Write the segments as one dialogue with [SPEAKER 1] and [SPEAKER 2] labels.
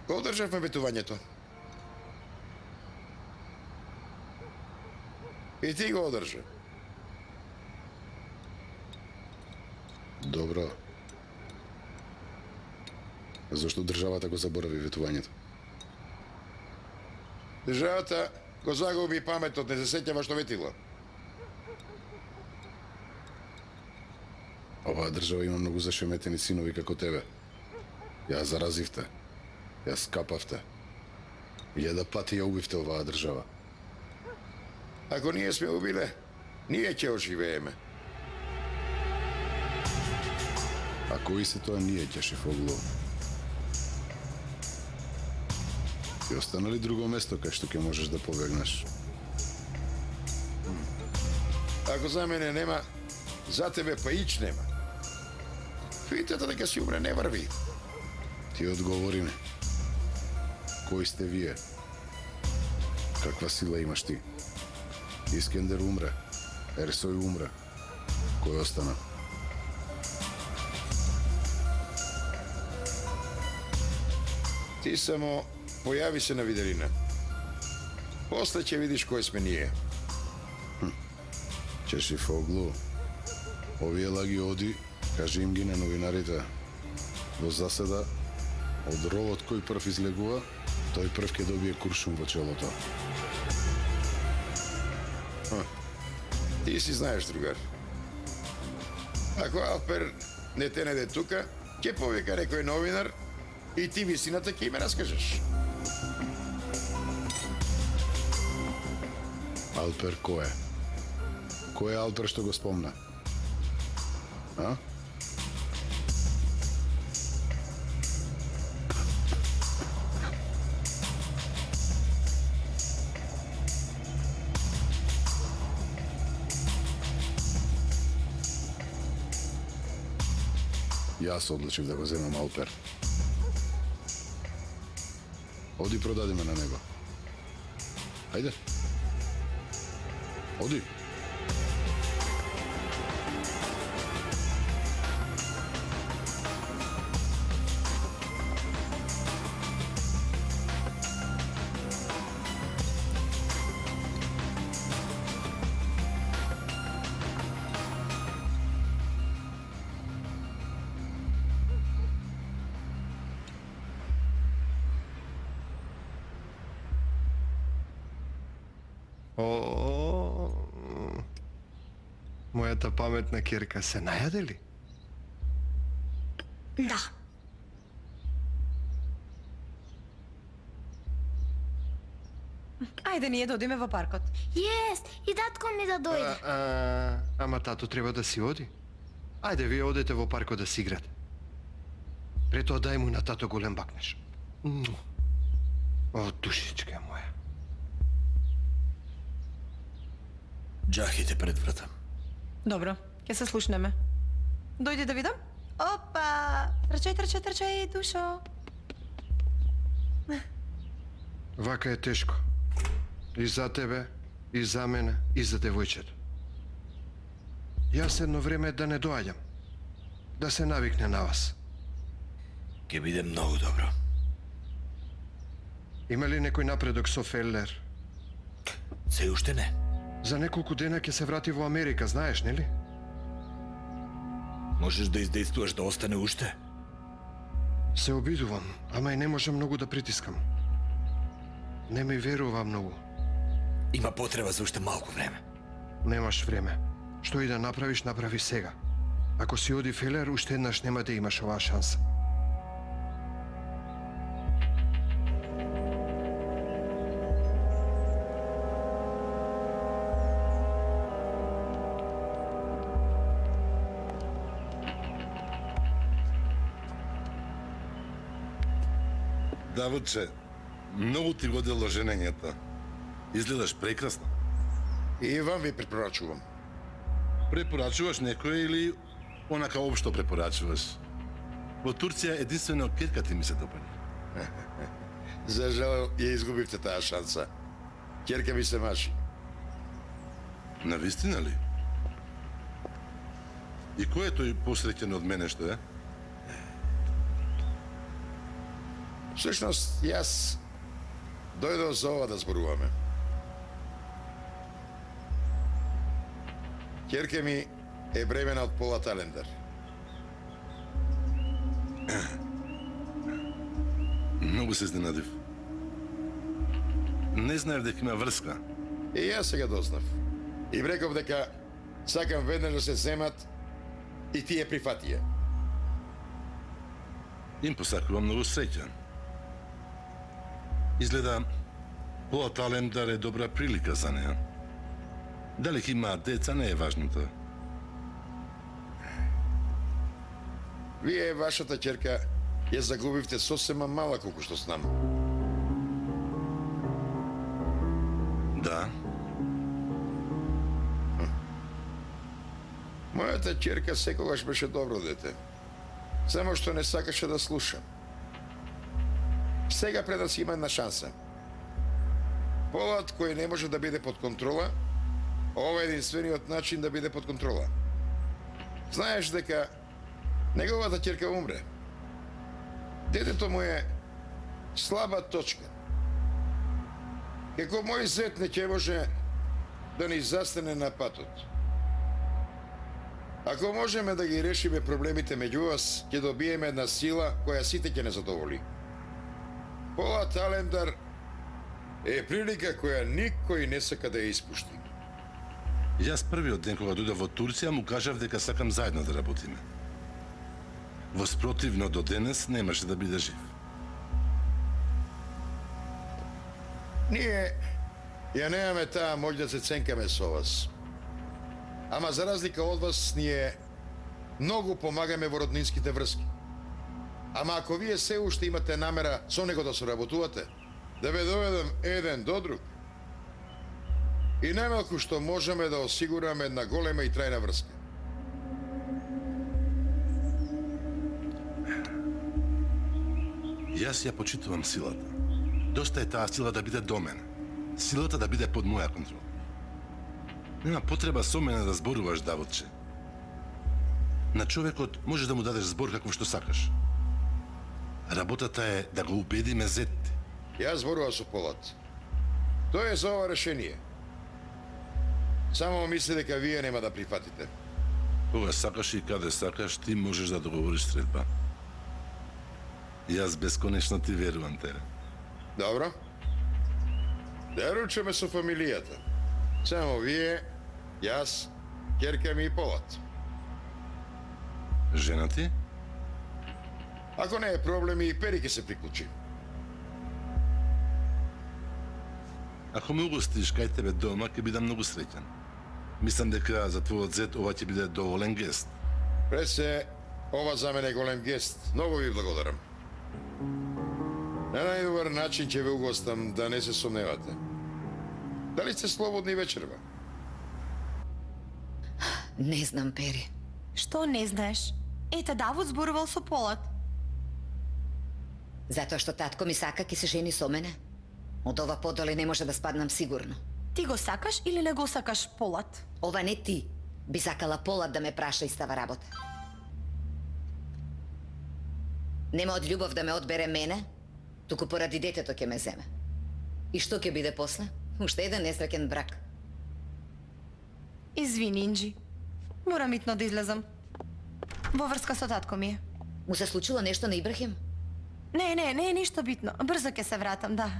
[SPEAKER 1] Го одржавме ветувањето. И ти го одржа.
[SPEAKER 2] Добро. Зошто државата го заборави ветувањето?
[SPEAKER 1] Државата го загуби паметот, не се сеќава што ветила.
[SPEAKER 2] Оваа држава има многу зашеметени синови како тебе. Ја заразивте. Ја скапавте. Једа пати ја убивте оваа држава.
[SPEAKER 1] Ако ние сме убиле, ние ќе оживееме.
[SPEAKER 2] А кои се тоа ние, Ќешифоглу? И остана ли друго место кај што ќе можеш да побегнеш?
[SPEAKER 1] Ако за мене нема, за тебе па ич нема. Фитата дека си умре не врви.
[SPEAKER 2] Ти одговори ми. Кои сте вие? Каква сила имаш ти? Искендер умре. Ерсој умре. Кој остана?
[SPEAKER 1] Ти само појави се на виделина. После ќе видиш кои сме ние.
[SPEAKER 2] Ќешифоглу, овие лаги оди, кажи им ги на новинарите. Во заседа, од ровот кој прв излегува, тој прв ќе добие куршум во челото.
[SPEAKER 1] Ти си знаеш, другар. Ако Алпер не те најде тука, ќе повика некој новинар и ти вистината ќе им раскажеш.
[SPEAKER 2] Алпер кој е? Кој е Алпер што го спомна? А? Јас одлучив да го земам Алпер. Оди продади ме на него. Ајде. Оди.
[SPEAKER 3] Мојата паметна керка се најаде ли?
[SPEAKER 4] Да.
[SPEAKER 5] Ајде ние да одиме во паркот.
[SPEAKER 4] Јест, и татко ми да дојде.
[SPEAKER 3] Ама тато треба да си оди. Ајде, вие одете во паркот да си играте. Пред тоа дај му на тато голем бакнеш. О, душичка моја.
[SPEAKER 6] Џахите пред врата.
[SPEAKER 5] Добро, ќе се слушнеме. Дојди да видам. Опа! Трчај, душо.
[SPEAKER 3] Вака е тешко. И за тебе, и за мене, и за девојчето. Јас едно време да не доаѓам. Да се навикне на вас.
[SPEAKER 6] Ќе биде многу добро.
[SPEAKER 3] Има ли некој напредок со Феллер?
[SPEAKER 6] Се уште не.
[SPEAKER 3] За неколку дена ќе се врати во Америка, знаеш, нели?
[SPEAKER 6] Можеш да издействуваш да остане уште?
[SPEAKER 3] Се обидувам, ама и не можам многу да притискам. Не ми верува многу.
[SPEAKER 6] Има потреба за уште малку време.
[SPEAKER 3] Немаш време. Што и да направиш, направи сега. Ако си оди Фелер, уште еднаш нема да имаш оваа шанса.
[SPEAKER 7] Давудче, многу ти годило женењето. Изгледаш прекрасно.
[SPEAKER 1] И вам ви препорачувам.
[SPEAKER 7] Препорачуваш некој или онака општо препорачуваш? Во Турција единствено керка ти ми се допаѓа.
[SPEAKER 1] За жал ја изгубивте таа шанса. Ќерка ми се маши.
[SPEAKER 7] Навистина ли? И кој е тој посреќен од мене што е?
[SPEAKER 1] Всушност, јас дојдов за ова да зборуваме. Ќерка ми е бремена од Пола Талендар.
[SPEAKER 7] Многу се изненадив. Не знаев дека има врска.
[SPEAKER 1] И јас сега дознав. И реков дека сакам веднаш да се земат и тие прифатија.
[SPEAKER 7] Им посакувам многу среќа. Изгледа, Пола Талендар е добра прилика за неја. Дали ќе има деца не е важното.
[SPEAKER 1] Вие, вашата ќерка, ја загубивте сосема мала колку што знам.
[SPEAKER 7] Да,
[SPEAKER 1] Мојата ќерка секогаш беше добро дете. Само што не сакаше да слуша. Сега пред нас има една шанса. Полат кој не може да биде под контрола, ова е единствениот начин да биде под контрола. Знаеш дека неговата ќерка умре. Детето му е слаба точка. Како мој зет не ќе може да ни застане на патот. Ако можеме да ги решиме проблемите меѓу вас, ќе добиеме една сила која сите ќе не задоволи. Пола Талендар е прилика која никој не сака да ја испушти.
[SPEAKER 7] јас првиот ден кога дојдов во Турција му кажав дека сакам заедно да работиме. Во спротивно до денес немаше да биде жив.
[SPEAKER 1] Ние ја немаме таа моќ да се ценкаме со вас. Ама за разлика од вас, ние многу помагаме во роднинските врски. Ама ако вие се уште имате намера со него да соработувате, да ве доведам еден до друг, и најмалку што можеме да осигураме една голема и трајна врска.
[SPEAKER 7] Јас ја почитувам силата. Доста е таа сила да биде до мене. Силата да биде под моја контрола. Нема потреба со мене да зборуваш, Даводче. На човекот можеш да му дадеш збор каков што сакаш. Работата е да го убедиме зет.
[SPEAKER 1] Јас зборувам со Полат. Тој е за ова решение. Само мисли дека вие нема да прифатите.
[SPEAKER 7] Кога сакаш и каде сакаш, ти можеш да договориш средба. Јас бесконечно ти верувам тебе.
[SPEAKER 1] Добро. Да ручаме со фамилијата. Само вие, јас, ќерка ми и Полат.
[SPEAKER 7] Жена ти?
[SPEAKER 1] Ако не е проблем, и Пери ќе се приклучи.
[SPEAKER 7] Ако ме угостиш кај тебе дома, ќе бидам многу среќен. Мислам дека за твојот зет ова ќе биде доволен гест.
[SPEAKER 1] Пред се, ова за мене е голем гест. Многу ви благодарам. На најдобар начин ќе ве угостам, да не се сомневате. Дали сте слободни вечерва?
[SPEAKER 8] Не знам, Пери.
[SPEAKER 5] Што не знаеш? Ете, Давод зборувал со Полат.
[SPEAKER 8] Затоа што татко ми сака ки се жени со мене. Од ова подоле не може да спаднам сигурно.
[SPEAKER 5] Ти го сакаш или не го сакаш Полат?
[SPEAKER 8] Ова не ти. Би сакала Полат да ме праша истава работа. Нема од љубов да ме одбере мене, туку поради детето ќе ме земе. И што ќе биде после? Уште еден несреќен брак.
[SPEAKER 5] Извини, Инджи. Морам итно да излезам. Во врска со татко ми е.
[SPEAKER 8] Му се случило нешто на Ибрахим?
[SPEAKER 5] Не е ништо битно. Брзо ќе се вратам, да.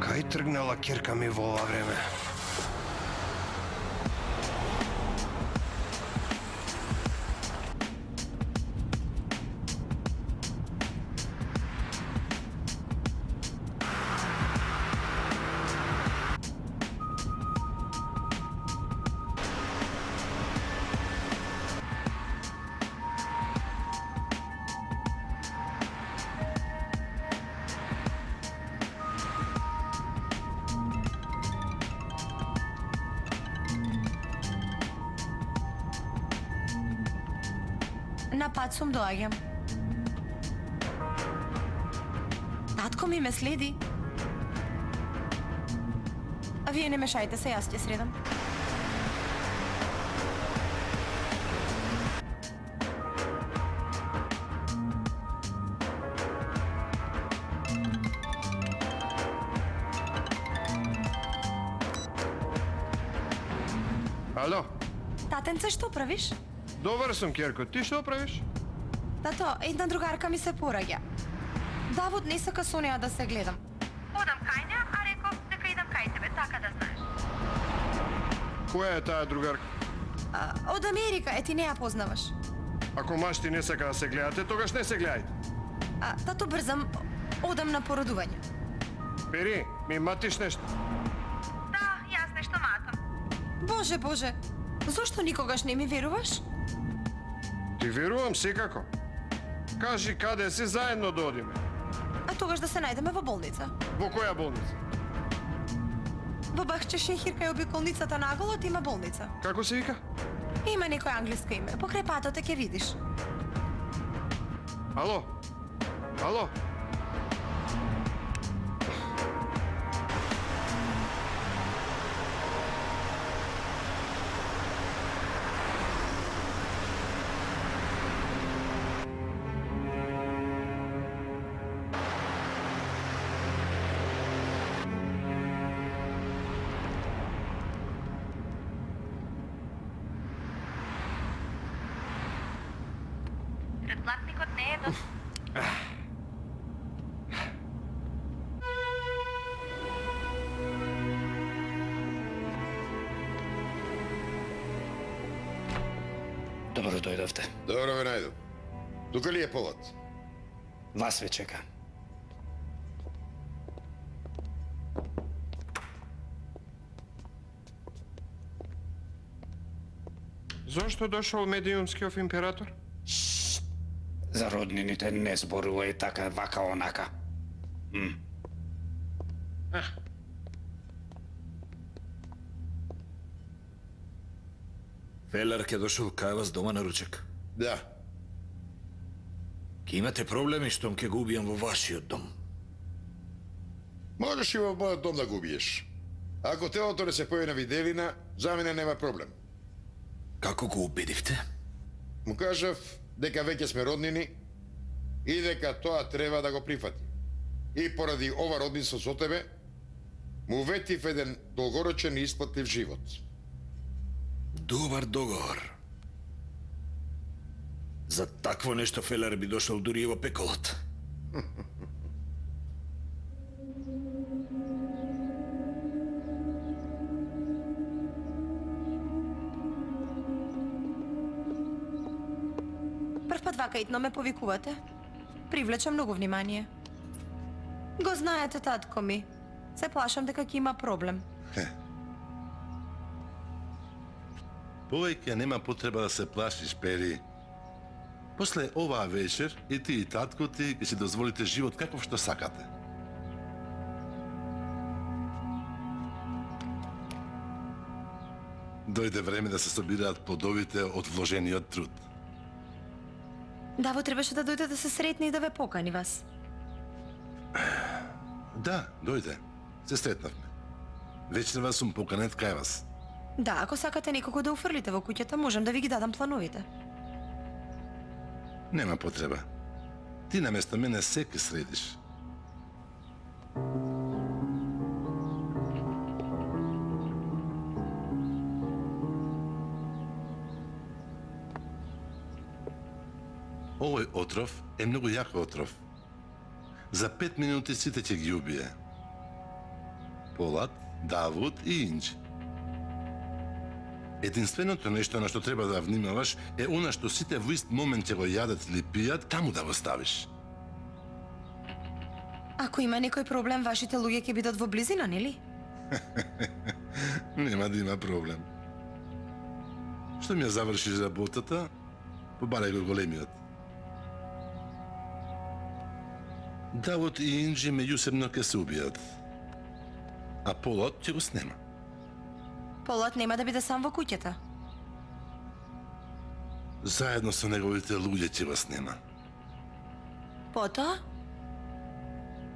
[SPEAKER 3] Кај тргнала ќерка ми во ова време?
[SPEAKER 5] На пат сум, доаѓам. Татко ми ме следи. А вие не мешайте се, јас ќе средам.
[SPEAKER 3] Ало,
[SPEAKER 5] Татенце, што правиш?
[SPEAKER 3] добар сум, Керко. Ти што правиш?
[SPEAKER 5] Тато, една другарка ми се пораѓа. Давод не сака со неа да се гледам. Одам кај неа, а реков дека идам кај тебе, така да знаеш.
[SPEAKER 3] Која е таа другарка?
[SPEAKER 5] Од Америка, ти не ја познаваш.
[SPEAKER 3] Ако машти не сака да се гледате, тогаш не се гледајте.
[SPEAKER 5] Тато, брзам, одам на породување.
[SPEAKER 3] Пери, ми матиш нешто.
[SPEAKER 5] Да, јас нешто матам. Боже, Боже, зошто никогаш не ми веруваш?
[SPEAKER 3] Ти верувам секако. Кажи каде си, заедно да одиме.
[SPEAKER 5] А тогаш да се најдеме во болница.
[SPEAKER 3] Во која болница?
[SPEAKER 5] Во Бахче Шехир кај обиколницата наголот има болница.
[SPEAKER 3] Како се вика?
[SPEAKER 5] Има некој англиско име, покрај патот ќе видиш.
[SPEAKER 3] Ало? Ало?
[SPEAKER 5] Предплатникот не е до...
[SPEAKER 6] Добро дојдовте.
[SPEAKER 1] Добро ве најдов. Тука ли е Полот?
[SPEAKER 6] Вас ве чека.
[SPEAKER 3] Зошто дошол медиумскиот император?
[SPEAKER 6] За роднините не зборувај така, вака, онака. Фелер ке дошол кај вас дома на ручек.
[SPEAKER 1] Да.
[SPEAKER 6] Ке имате проблеми штом ке го убијам во вашиот дом.
[SPEAKER 1] Можеш и во мојот дом да го убиеш. Ако телото не се појави на виделина, за мене нема проблем.
[SPEAKER 6] Како го убедивте?
[SPEAKER 1] Му кажав дека веќе сме роднини и дека тоа треба да го прифати. И поради ова роднинство со тебе, му ветив еден долгорочен и исплатлив живот.
[SPEAKER 6] Добар договор. За такво нешто Фелер би дошол дури и во пеколот.
[SPEAKER 5] Прв пат вака итно ме повикувате. Привлече многу внимание. Го знаете, татко ми. Се плашам дека ќе има проблем.
[SPEAKER 7] Повеќе нема потреба да се плашиш, Пери. После оваа вечер и ти и татко ти ќе си дозволите живот каков што сакате. Дојде време да се собираат плодовите од вложениот труд.
[SPEAKER 5] Даво требаше да дојде да се сретне и да ве покани вас.
[SPEAKER 7] Да, дојде. Се сретнавме. Вечерва сум поканет кај вас.
[SPEAKER 5] Да, ако сакате некого да уфрлите во куќата, можам да ви ги дадам плановите.
[SPEAKER 7] Нема потреба. Ти наместо мене се ке средиш. Овој отров е многу јак отров. За 5 минути сите ќе ги убие. Полат, Давуд и Инџ. Единственото нешто на што треба да внимаваш е она што сите во ист момент ќе го јадат или пијат, таму да го ставиш.
[SPEAKER 5] Ако има некој проблем, вашите луѓе ќе бидат во близина, нели?
[SPEAKER 7] Нема да има проблем. Што ми ја завршиш работата, побарај го големиот. Давот и Инџи меѓусебно ќе се убијат. А Полот ќе го снема.
[SPEAKER 5] Полот нема да биде сам во куќата.
[SPEAKER 7] Заедно со неговите луѓе ќе го снема.
[SPEAKER 5] Потоа,